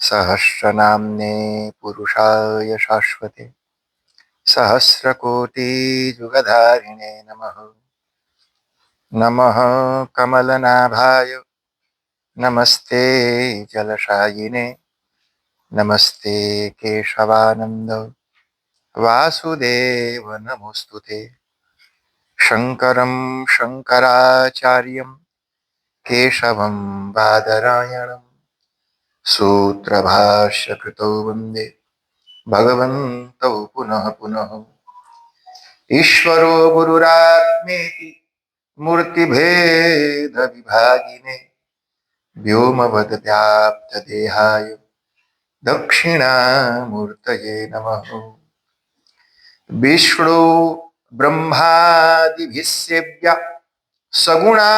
सहस्रनाम्ने पुरुषाय शाश्वते सहस्रकोटियुगधारिणे नमः। नमः कमलनाभाय नमस्ते जलशायिने नमस्ते केशवानंद वासुदेव नमोस्तुते। शंकरं शंकराचार्यं केशवं बादरायणं सूत्रभाष्यकृतौ वन्दे भगवन्तौ पुनः पुनः। ईश्वरो गुरुरात्मेति मूर्तिभेद विभागिने व्योमवद्व्याप्तदेहाय दक्षिणामूर्तये नमः। विष्णु ब्रह्मादिभिः सेव्या सगुणा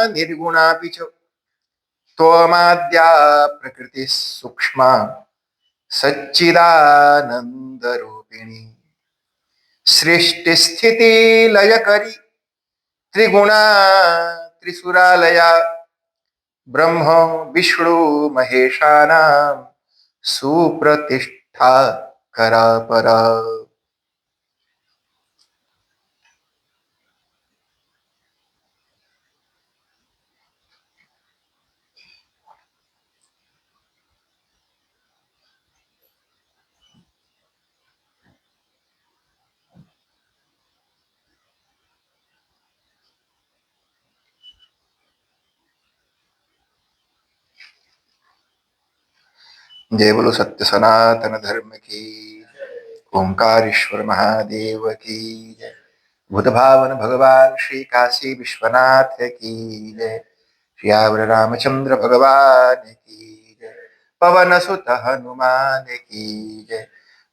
निर्गुणापि च त्वमाद्या प्रकृतिः सूक्ष्मा सच्चिदानन्दरूपिणी सृष्टिस्थिति लयकरी त्रिगुणा त्रिसुरालया ब्रह्म विष्णु महेशानां सुप्रतिष्ठा करा परा। जय बोलो सत्य सनातन धर्म की। ओंकारेश्वर महादेव की जय। भूत भावन भगवान श्री काशी विश्वनाथ की जय। श्यावर रामचंद्र भगवान की जय। पवन सुत हनुमान की जय।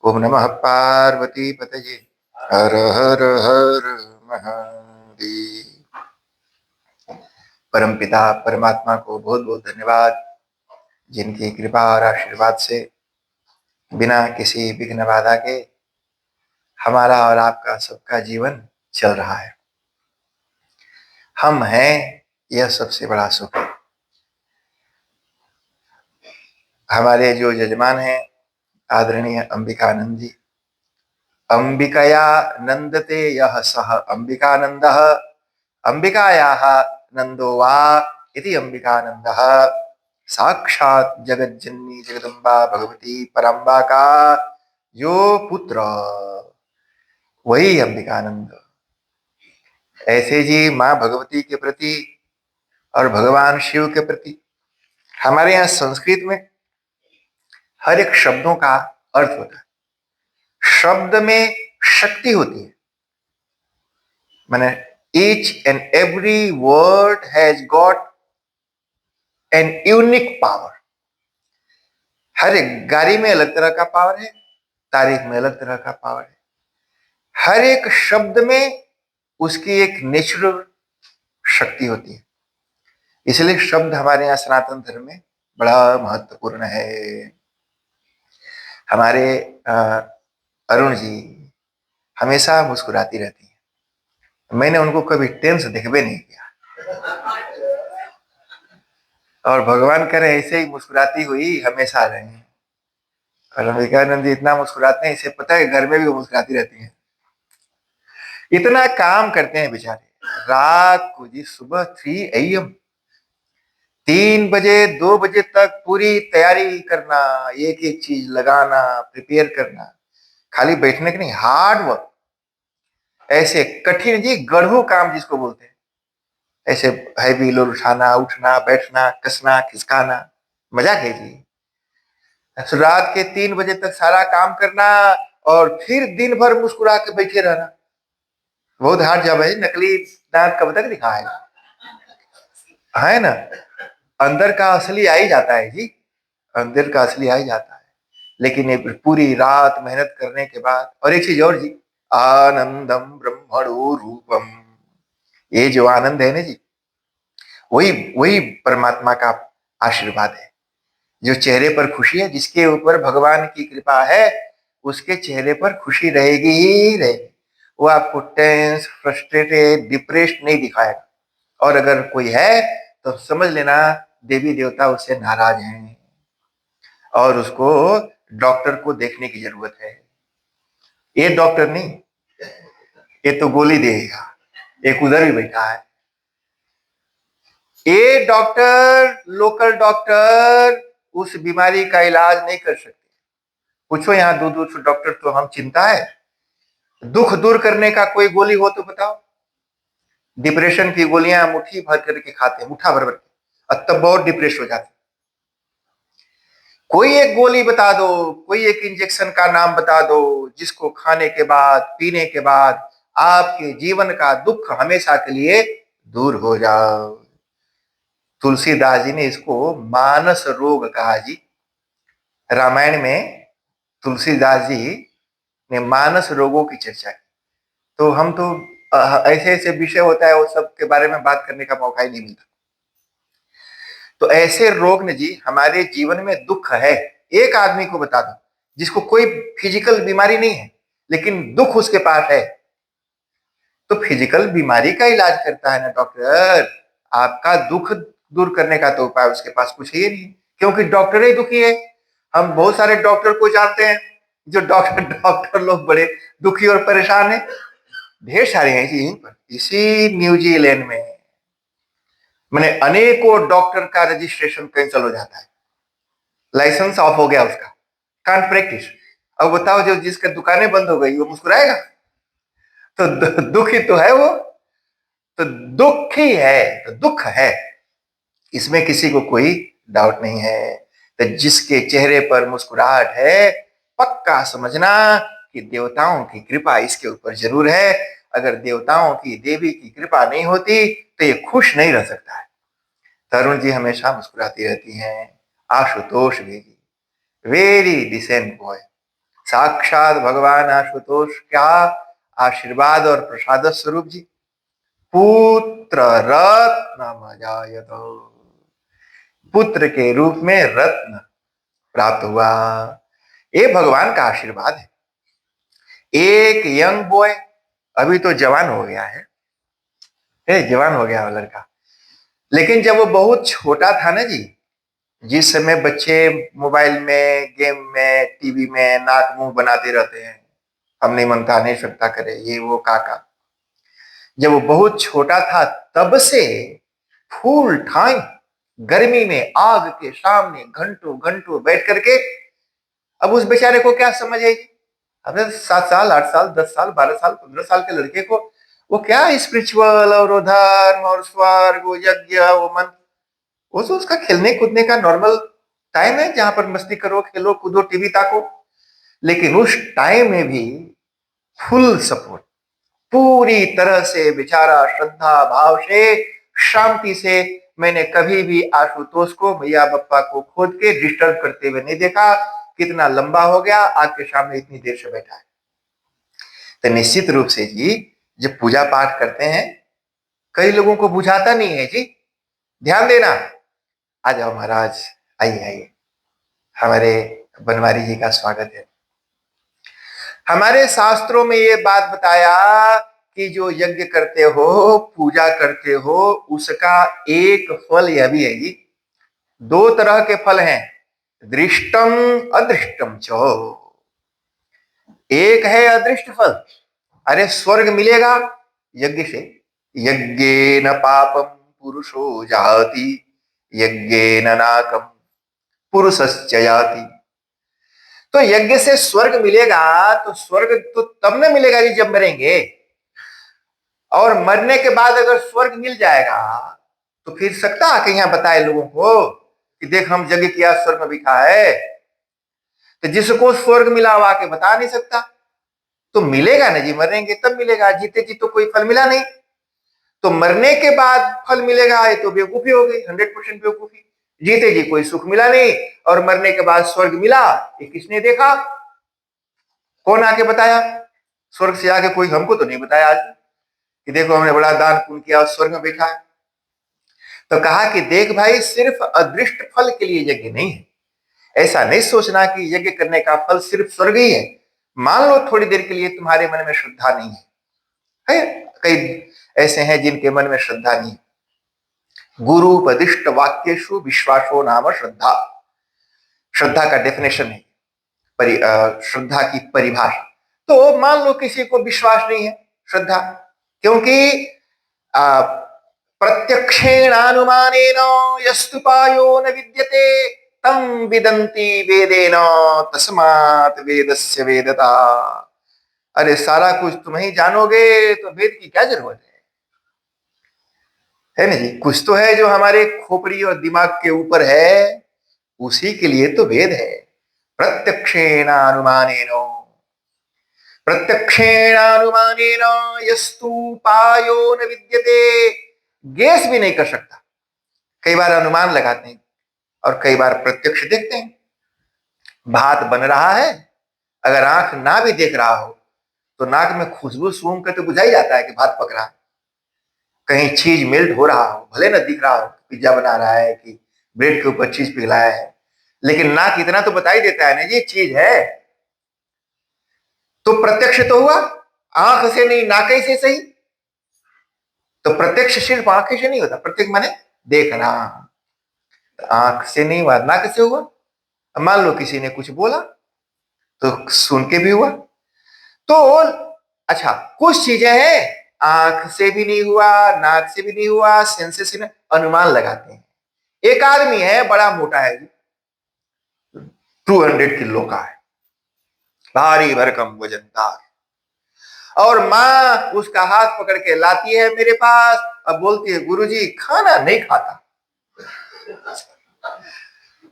ओम नमः पार्वती पतये हर हर हर महादेव। परम पिता परमात्मा को बहुत बहुत धन्यवाद, जिनकी कृपा और आशीर्वाद से बिना किसी विघ्न बाधा के हमारा और आपका सबका जीवन चल रहा है। हम हैं, यह सबसे बड़ा सुख है। हमारे जो यजमान हैं आदरणीय अंबिकानंद जी, अंबिकया नंदते यह सह अंबिकानंदः अंबिकायाः नंदो वा इति अंबिकानंदः साक्षात जगज्जननी जगदम्बा भगवती पराम्बा का जो पुत्र, वही अंबिकानंद। ऐसे जी माँ भगवती के प्रति और भगवान शिव के प्रति हमारे यहाँ संस्कृत में हर एक शब्दों का अर्थ होता है। शब्द में शक्ति होती है, माने each and every word has got an unique power. हर एक गाड़ी में अलग तरह का पावर है, तारीख में अलग तरह का पावर है। हर एक शब्द में उसकी एक नेचुरल शक्ति होती है। इसलिए शब्द हमारे यहाँ सनातन धर्म में बड़ा महत्वपूर्ण है। हमारे अरुण जी हमेशा मुस्कुराती रहती है। मैंने उनको कभी टेंस देखबे नहीं किया, और भगवान करे ऐसे ही मुस्कुराती हुई हमेशा रहे। और विवेकानंद जी इतना मुस्कुराते हैं, इसे पता है घर में भी वो मुस्कुराती रहती हैं। इतना काम करते हैं बेचारे। रात को जी सुबह 3 AM 3 बजे 2 बजे तक पूरी तैयारी करना, एक एक चीज लगाना, प्रिपेयर करना, खाली बैठने के नहीं, हार्ड वर्क। ऐसे कठिन जी गढ़ू काम जिसको बोलते हैं, ऐसे हैवी लोड उठाना, उठना, बैठना, कसना, खिसकाना, मजाक है जी। रात के 3 बजे तक सारा काम करना और फिर दिन भर मुस्कुरा के बैठे रहना, बहुत हार्ड जॉब है। नकली दांत कब तक दिखाएगा, है ना। अंदर का असली आ ही जाता है जी, अंदर का असली आ ही जाता है। लेकिन ये पूरी रात मेहनत करने के बाद, और एक चीज और जी, आनंदम ब्रह्मणो रूपम, ये जो आनंद है ना जी, वही वही परमात्मा का आशीर्वाद है। जो चेहरे पर खुशी है, जिसके ऊपर भगवान की कृपा है, उसके चेहरे पर खुशी रहेगी ही रहेगी। वो आपको टेंस, फ्रस्ट्रेटेड, डिप्रेस्ड नहीं दिखाएगा। और अगर कोई है तो समझ लेना देवी देवता उससे नाराज हैं। और उसको डॉक्टर को देखने की जरूरत है। ये डॉक्टर नहीं, ये तो गोली देगा। एक उधर भी बैठा है, ये डॉक्टर, लोकल डॉक्टर उस बीमारी का इलाज नहीं कर सकते। पूछो यहाँ दो दो डॉक्टर तो हम चिंता है। दुख दूर करने का कोई गोली हो तो बताओ। डिप्रेशन की गोलियां मुट्ठी भर करके खाते हैं, मुट्ठा भर भर के, अब तब बहुत डिप्रेस हो जाते। कोई एक गोली बता दो, कोई एक इंजेक्शन का नाम बता दो जिसको खाने के बाद, पीने के बाद आपके जीवन का दुख हमेशा के लिए दूर हो जाओ। तुलसीदास जी ने इसको मानस रोग कहा जी। रामायण में तुलसीदास जी ने मानस रोगों की चर्चा की। तो हम तो ऐसे ऐसे विषय होता है वो सब के बारे में बात करने का मौका ही नहीं मिलता। तो ऐसे रोग ने जी हमारे जीवन में दुख है, एक आदमी को बता दो जिसको कोई फिजिकल बीमारी नहीं है लेकिन दुख उसके पास है, तो फिजिकल बीमारी का इलाज करता है ना डॉक्टर, आपका दुख दूर करने का तो उपाय उसके पास कुछ है नहीं, क्योंकि डॉक्टर ही दुखी है। हम बहुत सारे डॉक्टर को जानते हैं जो डॉक्टर डॉक्टर लोग बड़े दुखी और परेशान है। ढेर सारे हैं जी। इसी न्यूजीलैंड में मैंने अनेकों डॉक्टर का रजिस्ट्रेशन कैंसिल हो जाता है, लाइसेंस ऑफ हो गया उसका, कांट प्रैक्टिस। अब बताओ जो जिसका दुकानें बंद हो गई वो मुस्कुराएगा? तो दुखी तो है वो, तो दुख ही है, तो दुख है, इसमें किसी को कोई डाउट नहीं है। तो जिसके चेहरे पर मुस्कुराहट है पक्का समझना कि देवताओं की कृपा इसके ऊपर जरूर है। अगर देवताओं की, देवी की कृपा नहीं होती तो ये खुश नहीं रह सकता है। तरुण जी हमेशा मुस्कुराती रहती हैं, आशुतोष भी जी, वेरी डिसेंट बॉय, साक्षात भगवान आशुतोष क्या आशीर्वाद और प्रसाद स्वरूप जी। पुत्र रत्न मजायत, पुत्र के रूप में रत्न प्राप्त हुआ, ये भगवान का आशीर्वाद है। एक यंग बॉय, अभी तो जवान हो गया है, जवान हो गया वो लड़का, लेकिन जब वो बहुत छोटा था ना जी, जिस समय बच्चे मोबाइल में, गेम में, टीवी में नाक मुंह बनाते रहते हैं, हम नहीं मनता नहीं सकता करे ये वो काका, जब वो बहुत छोटा था तब से फुल टाइम गर्मी में आग के सामने घंटों घंटों बैठ करके, अब उस बेचारे को क्या समझ है? हमें 7 साल 8 साल 10 साल 12 साल 15 साल के लड़के को वो क्या स्पिरिचुअल और धर्म और स्वर्ग वो यज्ञ वो मन, वो तो उसका खेलने कूदने का नॉर्मल टाइम है जहां पर मस्ती करो, खेलो कूदो, टीवी ताको। लेकिन उस टाइम में भी फुल सपोर्ट, पूरी तरह से बेचारा श्रद्धा भाव से, शांति से, मैंने कभी भी आशुतोष को, भैया बप्पा को खोद के डिस्टर्ब करते हुए नहीं देखा। कितना लंबा हो गया, आग के सामने इतनी देर से बैठा है। तो निश्चित रूप से जी जब पूजा पाठ करते हैं, कई लोगों को बुझाता नहीं है जी, ध्यान देना। आ जाओ महाराज, आइए आइए, हमारे बनवारी जी का स्वागत है। हमारे शास्त्रों में ये बात बताया कि जो यज्ञ करते हो, पूजा करते हो, उसका एक फल यह भी है जी, 2 तरह के फल हैं, दृष्टम अदृष्टम चो। एक है अदृष्ट फल, अरे स्वर्ग मिलेगा यज्ञ से, यज्ञेन पापम पुरुषो जाति, यज्ञेन नाकम पुरुषश्च याति। तो यज्ञ से स्वर्ग मिलेगा, तो स्वर्ग तो तब न मिलेगा जी जब मरेंगे, और मरने के बाद अगर स्वर्ग मिल जाएगा तो फिर सकता कि यहां बताए लोगों को कि देख हम यज्ञ किया स्वर्ग भी खा है, तो जिसको स्वर्ग मिला हुआ के बता नहीं सकता। तो मिलेगा ना जी, मरेंगे तब मिलेगा, जीते जी तो कोई फल मिला नहीं, तो मरने के बाद फल मिलेगा ये तो बेवकूफी हो गई, 100% बेवकूफी। जीते जी कोई सुख मिला नहीं और मरने के बाद स्वर्ग मिला, ये किसने देखा, कौन आके बताया? स्वर्ग से आके कोई हमको तो नहीं बताया आज कि देखो हमने बड़ा दान पुण्य किया और स्वर्ग में बैठा है। तो कहा कि देख भाई, सिर्फ अदृष्ट फल के लिए यज्ञ नहीं है, ऐसा नहीं सोचना कि यज्ञ करने का फल सिर्फ स्वर्ग ही है। मान लो थोड़ी देर के लिए तुम्हारे मन में श्रद्धा नहीं है, कई ऐसे हैं जिनके मन में श्रद्धा नहीं, गुरु उपदिष्ट वाक्येषु विश्वासो नाम श्रद्धा। श्रद्धा का डेफिनेशन है, श्रद्धा की परिभाषा। तो मान लो किसी को विश्वास नहीं है श्रद्धा, क्योंकि प्रत्यक्षेणानुमानेन यस्तुपायो न विद्यते तं विदन्ति वेदेन तस्मात् वेदस्य वेदता। अरे सारा कुछ तुम ही जानोगे तो वेद की क्या जरूरत है ना जी। कुछ तो है जो हमारे खोपड़ी और दिमाग के ऊपर है, उसी के लिए तो वेद है। प्रत्यक्षेणानुमानेन प्रत्यक्षेणानुमानेन यस्तुपायो न विद्यते। गेस भी नहीं कर सकता। कई बार अनुमान लगाते हैं और कई बार प्रत्यक्ष देखते हैं। भात बन रहा है, अगर आंख ना भी देख रहा हो तो नाक में खुशबू सूंघ कर तो बुझा ही जाता है कि भात पक रहा है। कहीं चीज मेल्ट हो रहा हो, भले ना दिख रहा हो, पिज्जा बना रहा है कि ब्रेड के ऊपर चीज पिघलाया है, लेकिन नाक इतना तो बता ही देता है ना ये चीज है। तो प्रत्यक्ष तो हुआ, आंख से नहीं नाक से सही। तो प्रत्यक्ष सिर्फ आंख से नहीं होता, प्रत्यक्ष माने देखना। आंख से नहीं हुआ, नाक से हुआ। मान लो किसी ने कुछ बोला तो सुन के भी हुआ। तो अच्छा, कुछ चीजें हैं आंख से भी नहीं हुआ, नाक से भी नहीं हुआ, सेंसेस से अनुमान लगाते हैं। एक आदमी है बड़ा मोटा है, 200 किलो का है, भारी भरकम वजनदार, और माँ उसका हाथ पकड़ के लाती है मेरे पास, अब बोलती है गुरुजी खाना नहीं खाता।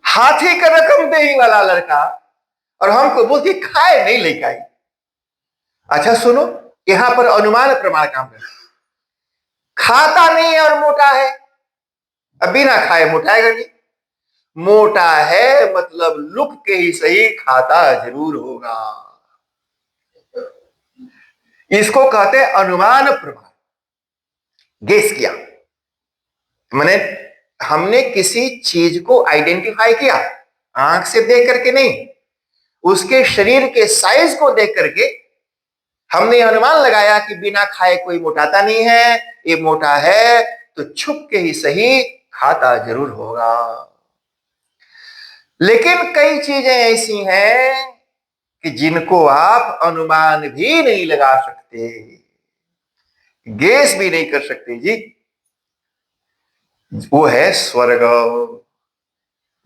हाथी का रकम देने वाला लड़का, और हमको बोलती खाए नहीं लेके आई। अच्छा सुनो, यहां पर अनुमान प्रमाण काम करता है। खाता नहीं और मोटा है, अब बिना खाए मोटाएगा नहीं। मोटा है मतलब लुक के ही सही खाता जरूर होगा। इसको कहते हैं अनुमान प्रमाण। गेस किया मैंने, हमने किसी चीज को आइडेंटिफाई किया, आंख से देख करके नहीं, उसके शरीर के साइज को देख करके हमने अनुमान लगाया कि बिना खाए कोई मोटाता नहीं है, ये मोटा है तो छुप के ही सही खाता जरूर होगा। लेकिन कई चीजें ऐसी हैं कि जिनको आप अनुमान भी नहीं लगा सकते, गेस भी नहीं कर सकते जी। वो है स्वर्ग।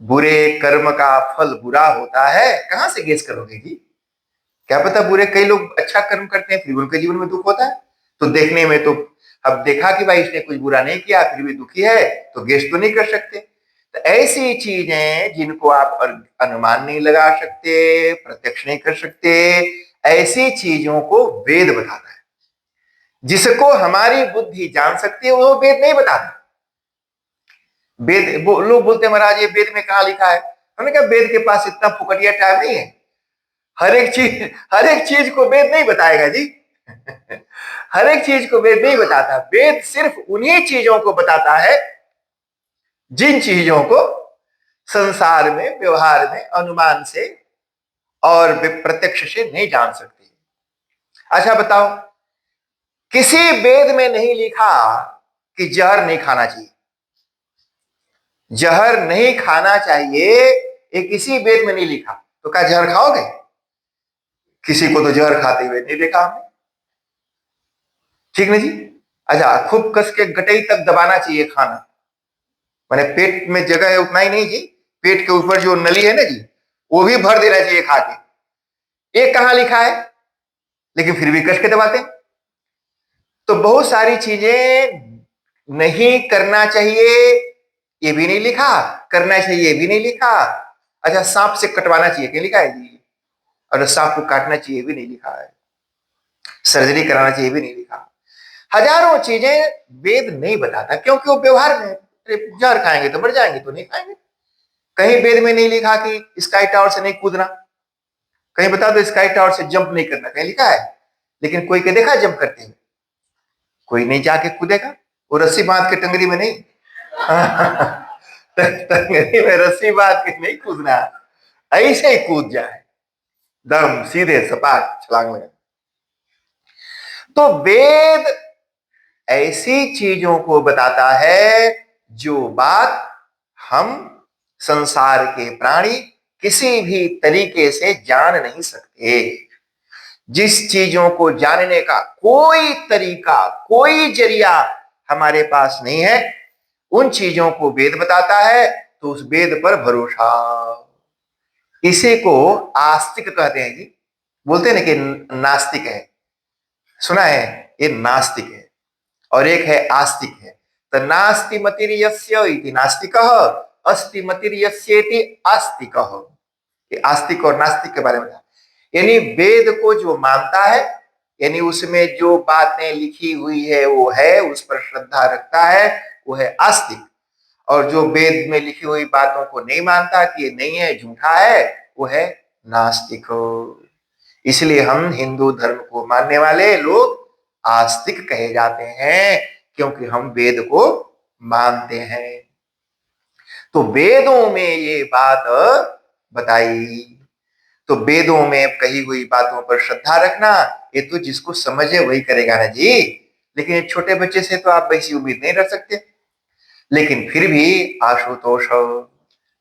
बुरे कर्म का फल बुरा होता है, कहां से गेस करोगे जी। क्या पता, बुरे कई लोग अच्छा कर्म करते हैं फिर उनके जीवन में दुख होता है, तो देखने में तो अब देखा कि भाई इसने कुछ बुरा नहीं किया फिर भी दुखी है, तो गेस तो नहीं कर सकते। तो ऐसी चीजें जिनको आप अनुमान नहीं लगा सकते, प्रत्यक्ष नहीं कर सकते, ऐसी चीजों को वेद बताता है। जिसको हमारी बुद्धि जान सकती है वो वेद नहीं बताता। वेद लोग बोलते हैं महाराज ये वेद में कहा लिखा है, हमने कहा वेद के पास इतना फुकटिया टाइम नहीं है। हर एक चीज को वेद नहीं बताएगा जी। हर एक चीज को वेद नहीं बताता। वेद सिर्फ उन्हीं चीजों को बताता है जिन चीजों को संसार में व्यवहार में अनुमान से और प्रत्यक्ष से नहीं जान सकते। अच्छा बताओ, किसी वेद में नहीं लिखा कि जहर नहीं खाना चाहिए। जहर नहीं खाना चाहिए ये किसी वेद में नहीं लिखा, तो क्या जहर खाओगे। किसी को तो जहर खाते हुए नहीं देखा हमने, ठीक ना जी। अच्छा, खूब कस के गटई तक दबाना चाहिए खाना, माने पेट में जगह है उतना ही नहीं जी, पेट के ऊपर जो नली है ना जी वो भी भर देना चाहिए खा के। ये कहां लिखा है, लेकिन फिर भी कस के दबाते। तो बहुत सारी चीजें नहीं करना चाहिए ये भी नहीं लिखा, करना चाहिए ये भी नहीं लिखा। अच्छा, सांप से कटवाना चाहिए क्या लिखा है जी, और सांप को काटना चाहिए भी नहीं लिखा है, सर्जरी कराना चाहिए भी नहीं लिखा। हजारों चीजें वेद नहीं बताता, क्योंकि वो व्यवहार में जहर खाएंगे तो मर जाएंगे तो नहीं खाएंगे। कहीं वेद में नहीं लिखा कि स्काई टावर से नहीं कूदना, कहीं बता दो स्काई टावर से जंप नहीं करना, कहीं लिखा है। लेकिन कोई के देखा जंप करते हुए, कोई नहीं जाके कूदेगा। वो रस्सी बांध के टंगरी में नहीं टंगरी में रस्सी बांध के नहीं कूदना, ऐसे ही कूद जाए दम सीधे सपाट छलांग लगा। तो वेद ऐसी चीजों को बताता है जो बात हम संसार के प्राणी किसी भी तरीके से जान नहीं सकते। जिस चीजों को जानने का कोई तरीका, कोई जरिया हमारे पास नहीं है, उन चीजों को वेद बताता है, तो उस वेद पर भरोसा। इसी को आस्तिक कहते हैं जी। बोलते हैं ना कि नास्तिक है, सुना है? ये नास्तिक है और एक है आस्तिक है। तो नास्ति मतिर्यस्य इति नास्तिकः, अस्ति मतिर्यस्येति आस्तिकः। ये आस्तिक और नास्तिक के बारे में था। यानी वेद को जो मानता है, यानी उसमें जो बातें लिखी हुई है वो है, उस पर श्रद्धा रखता है, वो है आस्तिक। और जो वेद में लिखी हुई बातों को नहीं मानता कि ये नहीं है, झूठा है, वो है नास्तिक। इसलिए हम हिंदू धर्म को मानने वाले लोग आस्तिक कहे जाते हैं, क्योंकि हम वेद को मानते हैं। तो वेदों में ये बात बताई, तो वेदों में कही हुई बातों पर श्रद्धा रखना, ये तो जिसको समझे वही करेगा ना जी। लेकिन एक छोटे बच्चे से तो आप वैसी उम्मीद नहीं रख सकते। लेकिन फिर भी आशुतोष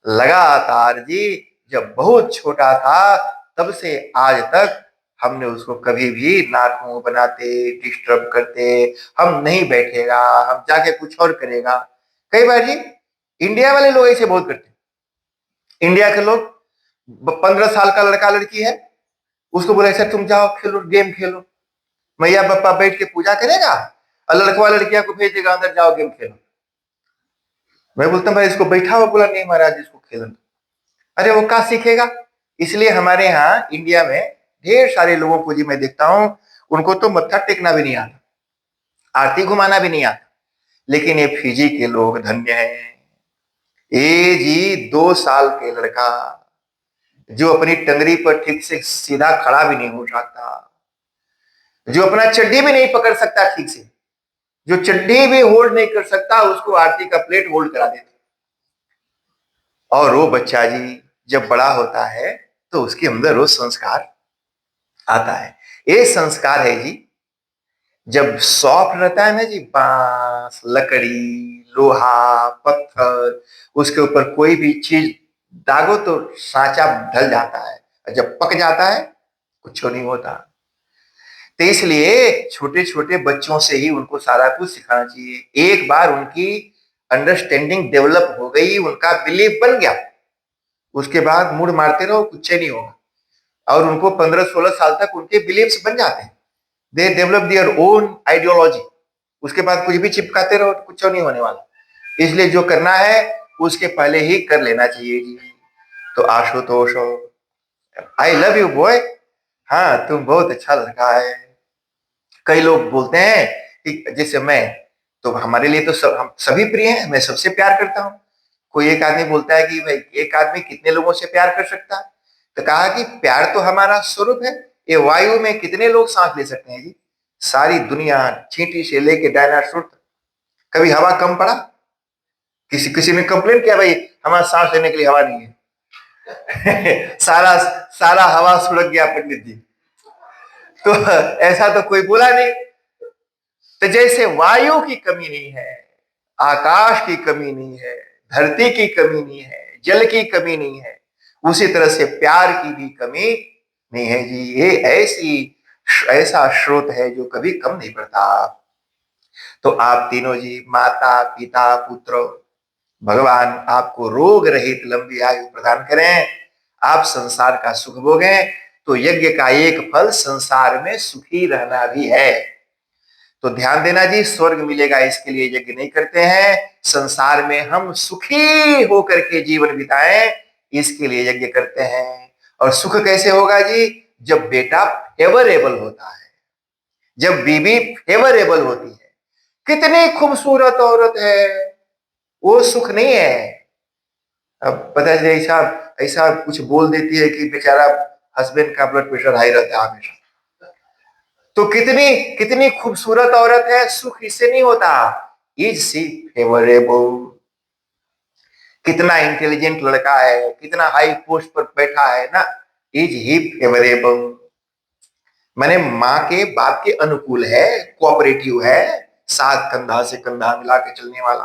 लगातार जी, जब बहुत छोटा था तब से आज तक हमने उसको कभी भी नाखून बनाते, डिस्टर्ब करते, हम नहीं बैठेगा, हम जाके कुछ और करेगा। कई बार जी इंडिया वाले लोग ऐसे बहुत करते। इंडिया के लोग 15 साल का लड़का लड़की है, उसको बोले सर तुम जाओ खेलो, गेम खेलो, मैया पापा बैठ के पूजा करेगा और लड़कवा लड़किया को भेज देगा अंदर, जाओ गेम खेलो। मैं बोलता हूँ भाई इसको बैठाओ, बोला नहीं महाराज इसको खेलना। अरे वो कहाँ सीखेगा? इसलिए हमारे यहाँ इंडिया में ढेर सारे लोगों को जी मैं देखता हूँ, उनको तो मत्था टेकना भी नहीं आता, आरती घुमाना भी नहीं आता। लेकिन ये फिजी के लोग धन्य हैं। ये जी 2 साल के लड़का जो अपनी टंगरी पर ठीक से सीधा खड़ा भी नहीं हो सकता, जो अपना चड्डी भी नहीं पकड़ सकता ठीक से, जो चड्डी भी होल्ड नहीं कर सकता, उसको आरती का प्लेट होल्ड करा देते। और वो बच्चा जी जब बड़ा होता है तो उसके अंदर वो संस्कार आता है। ये संस्कार है जी, जब सॉफ्ट रहता है ना जी, बांस, लकड़ी, लोहा, पत्थर, उसके ऊपर कोई भी चीज दागो तो सांचा ढल जाता है, और जब पक जाता है कुछ नहीं होता। तो इसलिए छोटे छोटे बच्चों से ही उनको सारा कुछ सिखाना चाहिए। एक बार उनकी अंडरस्टैंडिंग डेवलप हो गई, उनका बिलीफ बन गया, उसके बाद मुड़ मारते रहो कुछ नहीं होगा। और उनको 15-16 साल तक उनके बिलीफ्स बन जाते हैं, they develop their own ideology. उसके बाद कुछ भी चिपकाते रहो तो कुछ नहीं होने वाला। इसलिए जो करना है उसके पहले ही कर लेना चाहिए जी। तो Ashutosh, I love you boy, हाँ तुम बहुत अच्छा लड़का है। कई लोग बोलते हैं कि जैसे मैं, तो हमारे लिए तो हम सभी प्रिय हैं, मैं सबसे प्यार करता हूँ। कोई एक आदमी बोलता है कि भाई एक आदमी कितने लोगों से प्यार कर सकता है? तो कहा कि प्यार तो हमारा स्वरूप है। ये वायु में कितने लोग सांस ले सकते हैं जी? सारी दुनिया, चींटी से लेके डायनासोर तक। कभी हवा कम पड़ा? किसी किसी ने कंप्लेन किया भाई हमारा सांस लेने के लिए हवा नहीं है? सारा सारा हवा सुलग गया पंडित जी। तो ऐसा तो कोई बोला नहीं। तो जैसे वायु की कमी नहीं है, आकाश की कमी नहीं है, धरती की कमी नहीं है, जल की कमी नहीं है, उसी तरह से प्यार की भी कमी नहीं है जी। ये ऐसा स्रोत है जो कभी कम नहीं पड़ता। तो आप तीनों जी, माता पिता पुत्र, भगवान आपको रोग रहित लंबी आयु प्रदान करें, आप संसार का सुख भोगें। तो यज्ञ का एक फल संसार में सुखी रहना भी है। तो ध्यान देना जी, स्वर्ग मिलेगा इसके लिए यज्ञ नहीं करते हैं, संसार में हम सुखी होकर के जीवन बिताएं इसके लिए यज्ञ करते हैं। और सुख कैसे होगा जी? जब बेटा फेवरेबल होता है, जब बीवी फेवरेबल होती है। कितनी खूबसूरत औरत है, वो सुख नहीं है। अब पता चले ऐसा ऐसा कुछ बोल देती है कि बेचारा हस्बैंड का ब्लड प्रेशर हाई रहता है हमेशा। तो कितनी कितनी खूबसूरत औरत है, सुख इससे नहीं होता। Is she favourable? कितना इंटेलिजेंट लड़का है, कितना हाई पोस्ट पर बैठा है ना, इज ही फेवरेबल? मैंने माँ के बाप के अनुकूल है, कोऑपरेटिव है, साथ कंधा से कंधा मिला के चलने वाला।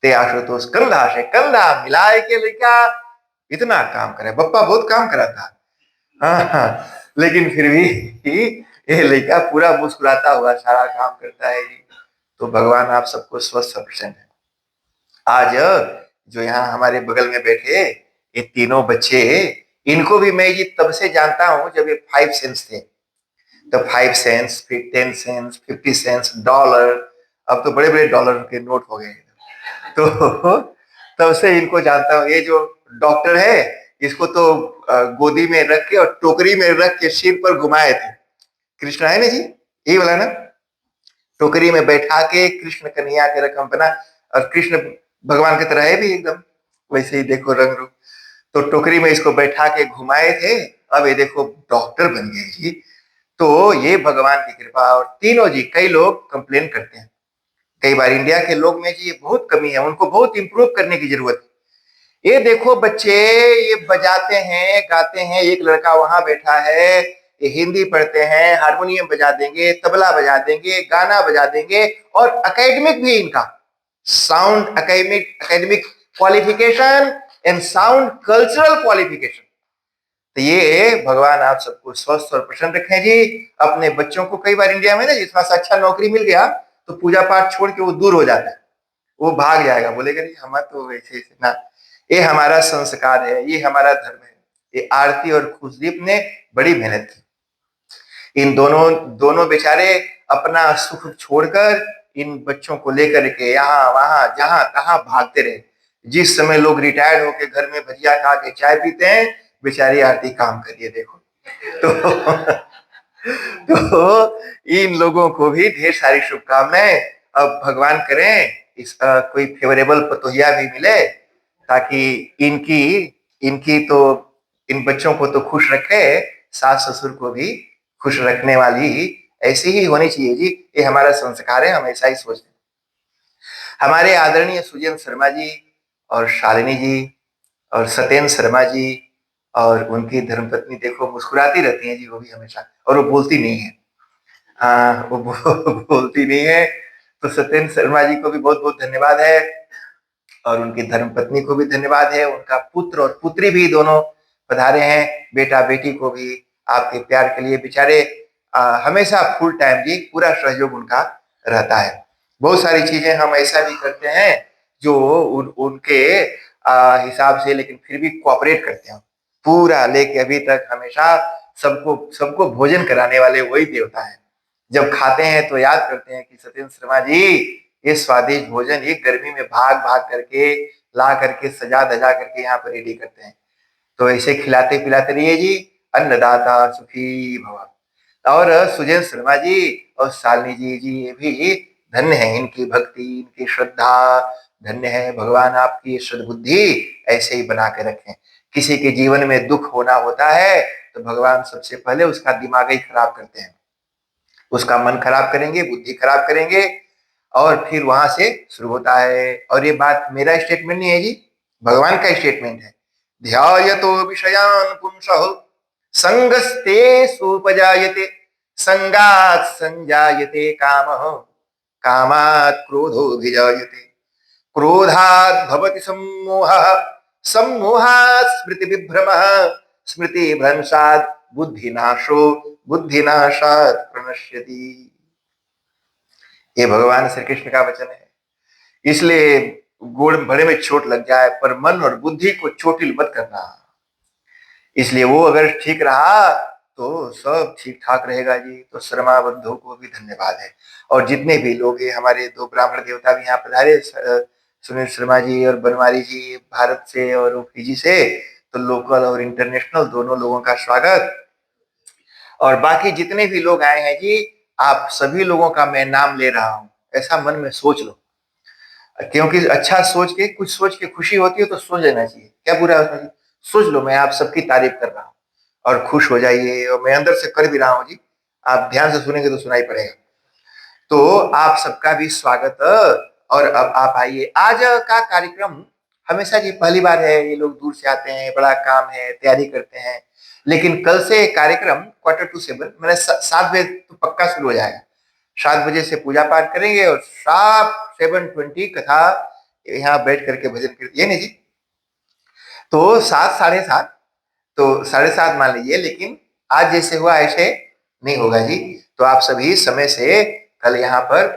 ते आशुतोष कंधा से कंधा मिलाए के लड़का इतना काम करे, बप्पा बहुत काम करा था। हाँ हाँ, लेकिन फिर भी ये लड़का पूरा मुस्कुराता हुआ सारा काम करता है जी। तो भगवान आप सबको स्वस्थ प्रसन्न है। आज जो यहाँ हमारे बगल में बैठे ये तीनों बच्चे, इनको भी मैं ये तब से जानता हूं जब ये 5 सेंस थे। तो 5 सेंस, फिर 10 सेंस, 50 सेंस, डॉलर, अब तो बड़े बड़े डॉलर के नोट हो गए। तो तब से इनको जानता हूँ। ये जो डॉक्टर है, इसको तो गोदी में रख के और टोकरी में रख के सिर पर घुमाए थे। कृष्ण है ना जी, यही वाला ना, टोकरी में बैठा के कृष्ण कन्हैया के रकम बना। और कृष्ण भगवान की तरह है भी एकदम, वैसे ही देखो रंग रूप। तो टोकरी में इसको बैठा के घुमाए थे, अब ये देखो डॉक्टर बन गए जी। तो ये भगवान की कृपा। और तीनों जी, कई लोग कंप्लेन करते हैं, कई बार इंडिया के लोग में जी ये बहुत कमी है, उनको बहुत इंप्रूव करने की जरूरत है। ये देखो बच्चे, ये बजाते हैं, गाते हैं, एक लड़का वहां बैठा है, ये हिंदी पढ़ते हैं, हारमोनियम बजा देंगे, तबला बजा देंगे, गाना बजा देंगे, और एकेडमिक भी इनका sound academic qualification and sound cultural qualification. तो ये भगवान आप सबको स्वस्थ और प्रसन्न रखें जी। अपने बच्चों को, कई बार इंडिया में ना जितना सा अच्छा नौकरी मिल गया तो पूजा पाठ छोड़ के वो दूर हो जाता है, वो भाग जाएगा, बोलेगा नहीं हमारा तो वैसे ऐसे ना। ये हमारा संस्कार है, ये हमारा धर्म है। ये आरती और खुशदीप ने बड़ी मेहनत की। इन दोनों दोनों बेचारे अपना सुख छोड़कर इन बच्चों को लेकर के यहाँ वहां जहां तहां भागते रहे। जिस समय लोग रिटायर्ड होके घर में भजिया खा के चाय पीते हैं, बेचारी आरती काम करिए देखो। तो तो इन लोगों को भी ढेर सारी शुभकामनाएं। अब भगवान करें इस कोई फेवरेबल पतोहिया भी मिले, ताकि इनकी इनकी तो इन बच्चों को तो खुश रखे, सास ससुर को भी खुश रखने वाली ऐसी ही होनी चाहिए जी। ये हमारा संस्कार है, हम ऐसा ही सोचते हैं। हमारे आदरणीय सुजन शर्मा जी और शालिनी जी और सत्येंद्र शर्मा जी और उनकी धर्मपत्नी देखो मुस्कुराती रहती हैं जी, वो भी हमेशा, और वो बोलती नहीं है। वो बोलती नहीं है। तो सत्येंद्र शर्मा जी को भी बहुत बहुत धन्यवाद है, और उनकी धर्मपत्नी को भी धन्यवाद है। उनका पुत्र और पुत्री भी दोनों पधारे हैं, बेटा बेटी को भी आपके प्यार के लिए बेचारे हमेशा फुल टाइम जी पूरा सहयोग उनका रहता है। बहुत सारी चीजें हम ऐसा भी करते हैं जो उनके हिसाब से, लेकिन फिर भी कोऑपरेट करते हैं पूरा लेके। अभी तक हमेशा सबको सबको भोजन कराने वाले वही देवता है। जब खाते हैं तो याद करते हैं कि सत्येंद्र शर्मा जी ये स्वादिष्ट भोजन ये गर्मी में भाग भाग करके ला करके सजा धजा करके यहाँ पर रेडी करते हैं। तो ऐसे खिलाते पिलाते रहिए जी। अन्नदाता सुखी भव। और सुजन शर्मा जी और शालिनी जी जी ये भी धन्य है, इनकी भक्ति, इनकी श्रद्धा धन्य है। भगवान आपकी सद्बुद्धि ऐसे ही बना के रखें। किसी के जीवन में दुख होना होता है तो भगवान सबसे पहले उसका दिमाग ही खराब करते हैं, उसका मन खराब करेंगे, बुद्धि खराब करेंगे, और फिर वहां से शुरू होता है। और ये बात मेरा स्टेटमेंट नहीं है जी, भगवान का स्टेटमेंट है। ध्यायतो विषयान पुंसः संगस्ते सुपजायते संगात् संजायते कामः कामात् क्रोधो भिजायते क्रोधात् भवति सम्मोहः सम्मोहात् स्मृति विभ्रमः स्मृति भ्रंशात् बुद्धिनाशो बुद्धिनाशात् प्रणश्यति। ये भगवान श्री कृष्ण का वचन है। इसलिए गोड़ भरे में चोट लग जाए पर मन और बुद्धि को चोटिल मत करना। इसलिए वो अगर ठीक रहा तो सब ठीक ठाक रहेगा जी। तो शर्मा बंधु को भी धन्यवाद है। और जितने भी लोग ये हमारे दो ब्राह्मण देवता भी यहाँ पधारे, सुनील शर्मा जी और बनवारी जी भारत से और वो फिजी से, तो लोकल और इंटरनेशनल दोनों लोगों का स्वागत। और बाकी जितने भी लोग आए हैं जी, आप सभी लोगों का मैं नाम ले रहा हूं, ऐसा मन में सोच लो। क्योंकि अच्छा सोच के, कुछ सोच के खुशी होती है तो सोच लेना चाहिए, क्या बुरा है उसमें? सोच लो मैं आप सबकी तारीफ कर रहा हूँ और खुश हो जाइए। और मैं अंदर से कर भी रहा हूँ जी, आप ध्यान से सुनेंगे तो सुनाई पड़ेगा। तो आप सबका भी स्वागत। और अब आप आइए। आज का कार्यक्रम हमेशा जी पहली बार है, ये लोग दूर से आते हैं, बड़ा काम है, तैयारी करते हैं। लेकिन कल से कार्यक्रम 6:45 मैंने 7 बजे तो पक्का शुरू हो जाएगा। 7 बजे से पूजा पाठ करेंगे और शार्प 7:20 कथा यहाँ बैठ करके भजन कर, ये नहीं जी तो 7, 7:30, तो 7:30 मान लीजिए, लेकिन आज जैसे हुआ ऐसे नहीं होगा जी। तो आप सभी समय से कल यहाँ पर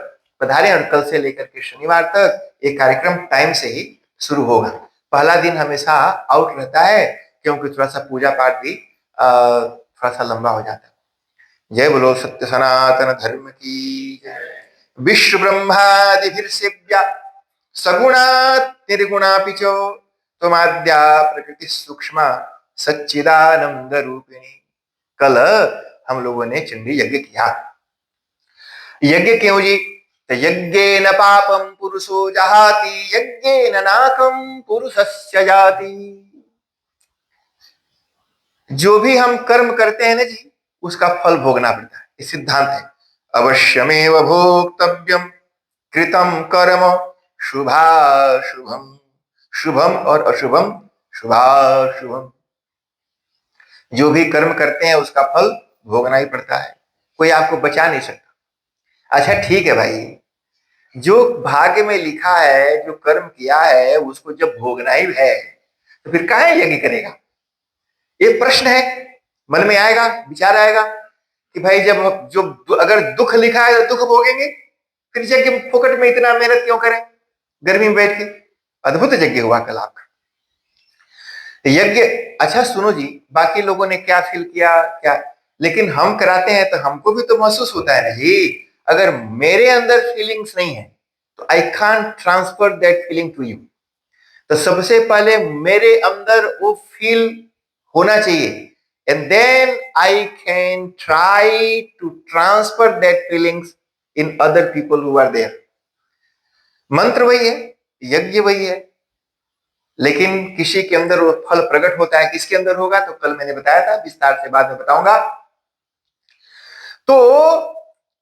पधारें और कल से लेकर के शनिवार तक एक कार्यक्रम टाइम से ही शुरू होगा। पहला दिन हमेशा आउट रहता है क्योंकि थोड़ा सा पूजा पाठ भी थोड़ा सा लंबा हो जाता है। जय बोलो सत्य सनातन धर्म की जय। विश्व ब्रह्मादिभिर सेव्या सगुणात् निर्गुणापि च त्वमाद्या प्रकृति सूक्ष्म सच्चिदानंद रूपिणी। कल हम लोगों ने चंडी यज्ञ किया। यज्ञ क्यों जी? यज्ञेन पापम पुरुषो जहाति यज्ञेन नाकम पुरुषस्य जाति। जो भी हम कर्म करते हैं ना जी, उसका फल भोगना पड़ता है, ये सिद्धांत है। अवश्यमेव भोक्तव्यम कृतम कर्म शुभाशुभम। शुभम और अशुभम, शुभाशुभम। जो भी कर्म करते हैं उसका फल भोगना ही पड़ता है, कोई आपको बचा नहीं सकता। अच्छा ठीक है भाई, जो भाग्य में लिखा है, जो कर्म किया है उसको जब भोगना ही है तो फिर काहे यज्ञ करेगा? ये प्रश्न है, मन में आएगा, विचार आएगा कि भाई जब जो अगर दुख लिखा है तो दुख भोगेंगे, फिर यज्ञ फोकट में इतना मेहनत क्यों करें गर्मी में बैठ के? अद्भुत यज्ञ हुआ कल आपका यज्ञ। अच्छा सुनो जी, बाकी लोगों ने क्या फील किया क्या, लेकिन हम कराते हैं तो हमको भी तो महसूस होता है ना जी। अगर मेरे अंदर फीलिंग्स नहीं है तो I can't transfer that feeling to you. तो सबसे पहले मेरे अंदर वो फील होना चाहिए, and then I can try to transfer that feelings in other people who are there. मंत्र वही है, यज्ञ वही है, लेकिन किसी के अंदर वो फल प्रकट होता है। किसके अंदर होगा तो कल मैंने बताया था, विस्तार से बाद में बताऊंगा। तो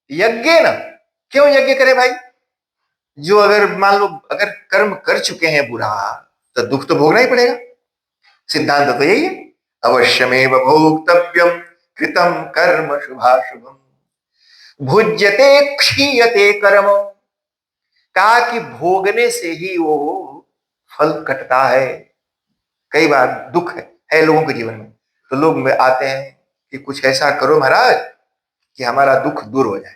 यज्ञ ना, क्यों यज्ञ करे भाई? जो अगर मान लो अगर कर्म कर चुके हैं बुरा तो दुख तो भोगना ही पड़ेगा। सिद्धांत तो यही है, अवश्यमेव भोक्तव्यम कृतम कर्म शुभाशुभम भुज्यते क्षीयते कर्म। कहा कि भोगने से ही वो फल कटता है। कई बार दुख है लोगों के जीवन में, तो लोग में आते हैं कि कुछ ऐसा करो महाराज कि हमारा दुख दूर हो जाए।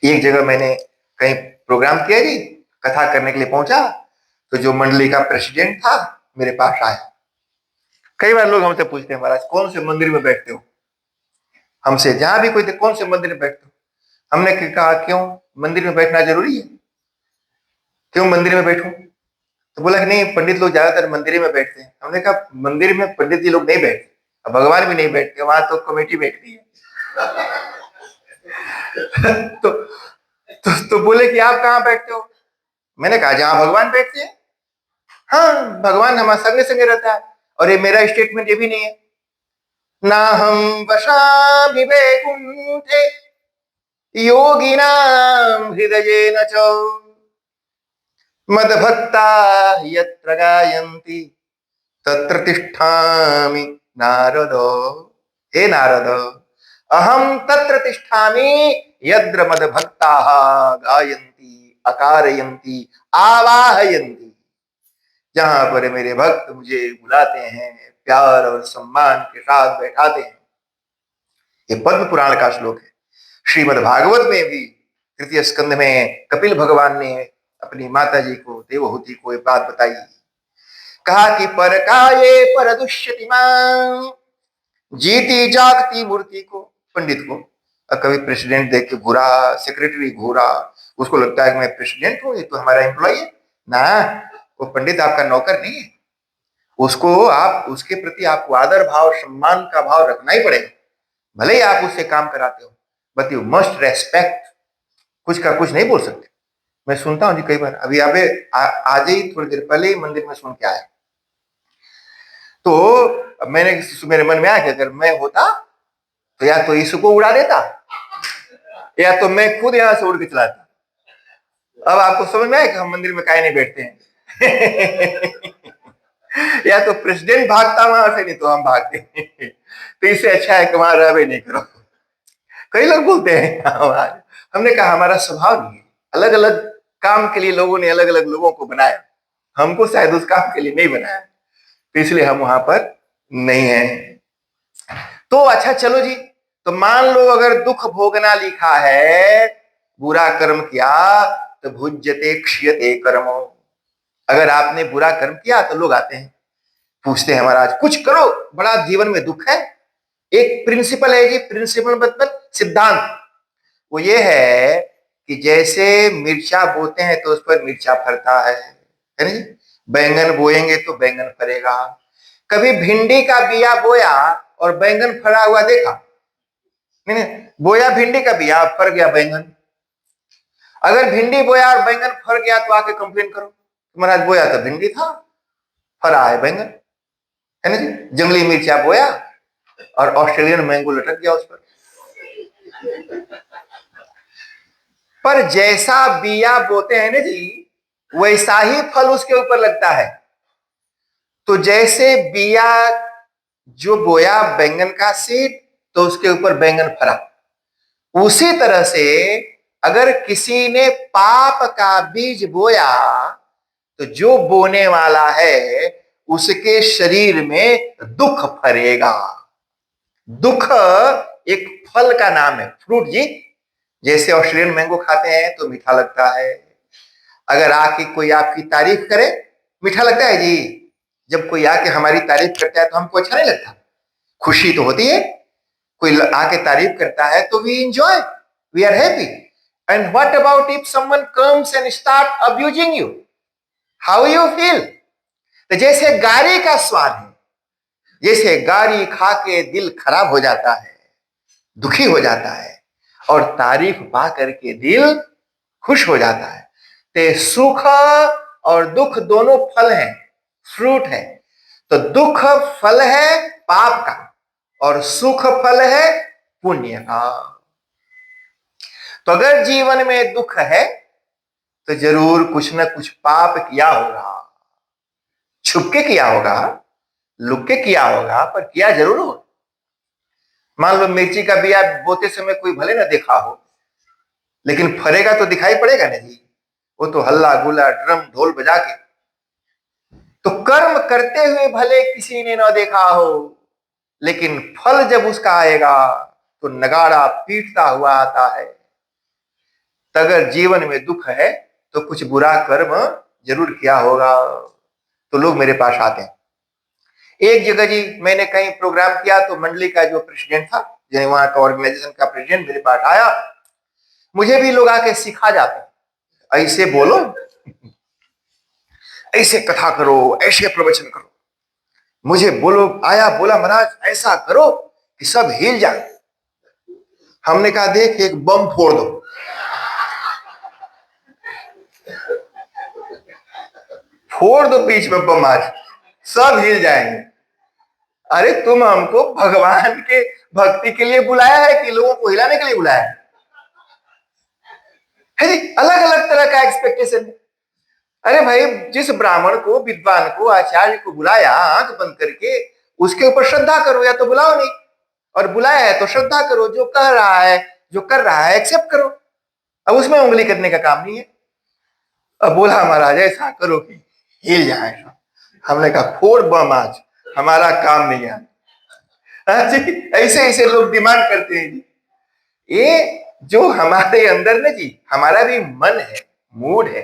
एक जगह मैंने कहीं प्रोग्राम किया जी, कथा करने के लिए पहुंचा, तो जो मंडली का प्रेसिडेंट था मेरे पास आया। कई बार लोग हमसे पूछते हैं महाराज कौन से मंदिर में बैठते हो, हमसे जहां भी कोई कौन से मंदिर में बैठते हो। हमने कहा क्यों मंदिर में बैठना जरूरी है, क्यों मंदिर में बैठूं? तो बोला कि नहीं पंडित लोग ज्यादातर मंदिर में बैठते हैं। हमने कहा मंदिर में पंडित जी लोग नहीं बैठते, अब भगवान भी नहीं बैठते, वहां तो कमेटी बैठती है। तो बोले कि आप कहाँ बैठते हो? मैंने कहा जहां भगवान बैठते हैं। हाँ भगवान हमारे संगे संगे रहता है, और ये मेरा स्टेटमेंट ये भी नहीं है ना हम वशामि वैकुंठे योगिनां हृदयेन च मद्भक्ता यत्र गायन्ति तत्र तिष्ठामि नारद। हे नारद, अहम तत्र तिष्ठामि यद्र मद्भक्ताः गायन्ति अकारयन्ति आवाहयन्ति। जहां पर मेरे भक्त मुझे बुलाते हैं, प्यार और सम्मान के साथ बैठाते हैं। ये पद्म पुराण का श्लोक है। श्रीमद् भागवत में भी तृतीय स्कंध में कपिल भगवान ने अपनी माता जी को, देवहूति को, एक बात बताई। कहा कि पर काये पर दुष्यति मां, जीती जागती मूर्ति को, पंडित को। कभी प्रेसिडेंट देख के घूरा, सेक्रेटरी घूरा, उसको लगता है कि मैं प्रेसिडेंट हूं, ये तो हमारा एम्प्लॉय है ना। वो पंडित आपका नौकर नहीं है, उसको आप उसके प्रति आपको आदर भाव सम्मान का भाव रखना ही पड़ेगा, भले ही आप उससे काम कराते हो, बट यू मस्ट रेस्पेक्ट। कुछ का कुछ नहीं बोल सकते। मैं सुनता हूँ जी कई बार, अभी आज ही थोड़ी देर पहले ही मंदिर में सुन के आया, तो मेरे मन में आया कि अगर मैं होता तो या तो यीशु को उड़ा देता या तो मैं खुद यहां से उड़ के चलाता। अब आपको समझ में आया कि हम मंदिर में काहे नहीं बैठते हैं। या तो प्रेसिडेंट भागता वहां से, नहीं तो हम भागते। तो इससे अच्छा है कि वहां रह भी नहीं करो। कई लोग बोलते हैं हमने कहा हमारा स्वभाव नहीं है, अलग अलग काम के लिए लोगों ने अलग अलग लोगों को बनाया, हमको शायद उस काम के लिए नहीं बनाया। तो इसलिए हम वहां पर नहीं हैं। तो अच्छा चलो जी, तो मान लो अगर दुख भोगना लिखा है, बुरा कर्म किया तो भुज्यते क्ष्यते कर्मो। अगर आपने बुरा कर्म किया तो लोग आते हैं, पूछते हैं महाराज कुछ करो, बड़ा जीवन में दुख है। एक प्रिंसिपल है जी, प्रिंसिपल मतलब सिद्धांत, वो ये है कि जैसे मिर्चा बोते हैं तो उस पर मिर्चा फरता है ना जी। बैंगन बोएंगे तो बैंगन फरेगा। कभी भिंडी का बिया बोया और बैंगन फरा हुआ देखा? नहीं, बोया भिंडी का बिया, फर गया बैंगन। अगर भिंडी बोया और बैंगन फर गया तो आके कंप्लेन करो, महाराज बोया तो भिंडी था, फरा है बैंगन, है ना जी। जंगली मिर्चा बोया और ऑस्ट्रेलियन मैंगो लटक गया उस पर जैसा बिया बोते हैं ना जी, वैसा ही फल उसके ऊपर लगता है। तो जैसे बिया जो बोया बैंगन का सीड, तो उसके ऊपर बैंगन फरा। उसी तरह से अगर किसी ने पाप का बीज बोया तो जो बोने वाला है उसके शरीर में दुख फरेगा। दुख एक फल का नाम है, फ्रूट जी। जैसे ऑस्ट्रेलियन मैंगो खाते हैं तो मीठा लगता है, अगर आके कोई आपकी तारीफ करे मीठा लगता है जी। जब कोई आके हमारी तारीफ करता है तो हमको अच्छा नहीं लगता, खुशी तो होती है। कोई आके तारीफ करता है तो we enjoy, we are happy. And what about if someone comes and start abusing you, how you feel? तो जैसे गारी का स्वाद है, जैसे गारी खा के दिल खराब हो जाता है, दुखी हो जाता है, और तारीफ पा करके दिल खुश हो जाता है। ते सुख और दुख दोनों फल हैं, फ्रूट है। तो दुख फल है पाप का और सुख फल है पुण्य का। तो अगर जीवन में दुख है तो जरूर कुछ ना कुछ पाप किया होगा, छुप के किया होगा, लुक के किया होगा, पर किया जरूर होगा। मान लो मिर्ची का बिया बोते समय कोई भले ना देखा हो, लेकिन फरेगा तो दिखाई पड़ेगा ना जी। वो तो हल्ला गुल्ला ड्रम ढोल बजा के, तो कर्म करते हुए भले किसी ने ना देखा हो, लेकिन फल जब उसका आएगा तो नगाड़ा पीटता हुआ आता है। तो अगर जीवन में दुख है तो कुछ बुरा कर्म जरूर किया होगा। तो लोग मेरे पास आते हैं। एक जगह जी मैंने कहीं प्रोग्राम किया तो मंडली का जो प्रेसिडेंट था, यानी वहां का ऑर्गेनाइजेशन का प्रेसिडेंट मेरे पास आया। मुझे भी लोग आके सिखा जाते हैं, ऐसे बोलो, ऐसे कथा करो, ऐसे प्रवचन करो। मुझे बोलो आया, बोला महाराज ऐसा करो कि सब हिल जाए। हमने कहा देख एक बम फोड़ दो। फोड़ दो बीच में बम, आज सब हिल जाएंगे। अरे तुम हमको भगवान के भक्ति के लिए बुलाया है कि लोगों को हिलाने के लिए बुलाया है? अलग अलग तरह का एक्सपेक्टेशन है। अरे भाई जिस ब्राह्मण को, विद्वान को, आचार्य को बुलाया आंख बंद करके, उसके ऊपर श्रद्धा करो, या तो बुलाओ नहीं, और बुलाया है तो श्रद्धा करो। जो कह रहा है, जो कर रहा है एक्सेप्ट करो। अब उसमें उंगली करने का काम नहीं है। अब बोला महाराज ऐसा करो कि हिल जाए। हमने कहा फोड़ बम, आज हमारा काम नहीं है। ऐसे ऐसे लोग डिमांड करते हैं जी। ये जो हमारे अंदर ना जी, हमारा भी मन है, मूड है,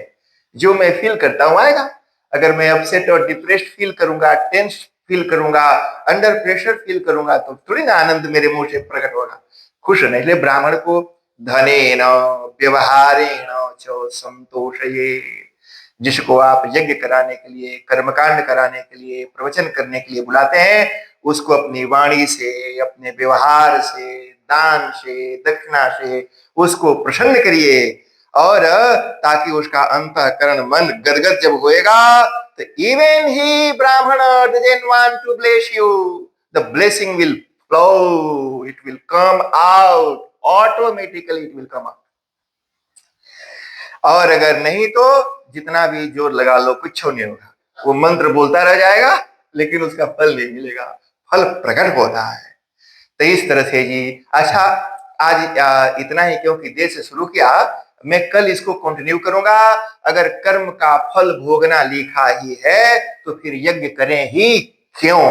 जो मैं फील करता हूं आएगा। अगर मैं अपसेट और डिप्रेस्ड फील करूंगा, टेंस फील करूंगा, अंडर प्रेशर फील करूंगा, तो थोड़ी ना आनंद मेरे मुंह से प्रकट होगा, खुश होना। इसलिए ब्राह्मण को धनेन व्यवहारेण च संतोषये, जिसको आप यज्ञ कराने के लिए, कर्मकांड कराने के लिए, प्रवचन करने के लिए बुलाते हैं, उसको अपनी वाणी से, अपने व्यवहार से, दान से, दक्षिणा से उसको प्रसन्न करिए। और ताकि उसका अंतःकरण मन गदगद जब होएगा तो इवन ही ब्राह्मण doesn't want to bless you, the blessing will flow, it will come out automatically, it will come out। और अगर नहीं तो जितना भी जोर लगा लो कुछ नहीं होगा, वो मंत्र बोलता रह जाएगा लेकिन उसका फल नहीं मिलेगा, फल प्रकट होता है। तो इस तरह से जी। अच्छा आज इतना ही, क्योंकि देर से शुरू किया, मैं कल इसको कंटिन्यू करूंगा। अगर कर्म का फल भोगना लिखा ही है तो फिर यज्ञ करें ही क्यों?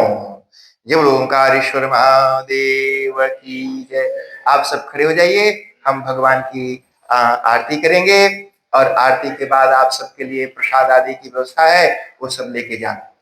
जब ओंकारेश्वर महादेव की जय। आप सब खड़े हो जाइए, हम भगवान की आरती करेंगे और आरती के बाद आप सबके लिए प्रसाद आदि की व्यवस्था है, वो सब लेके जाना।